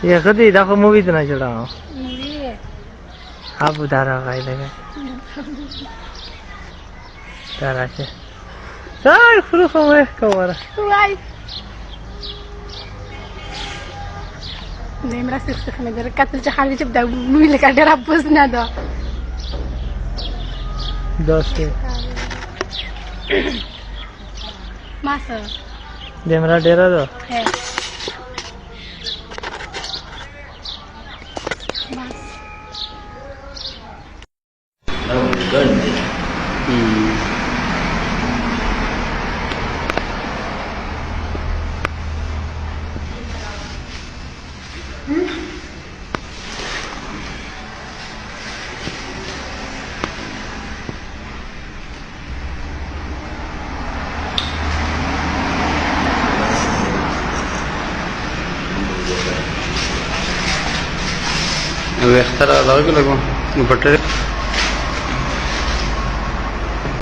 ये कति देखो मूवी तो ना चढ़ाओ आप उधारा खाई लगे तारा से सर फुल समय कवर نمرة 6 خلينا ندير كاتل حالي تبدا نويل لك على ربوزنا دا दोस्ती ماسا डेमरा डेरा दो है ماس اختار لگو بٹر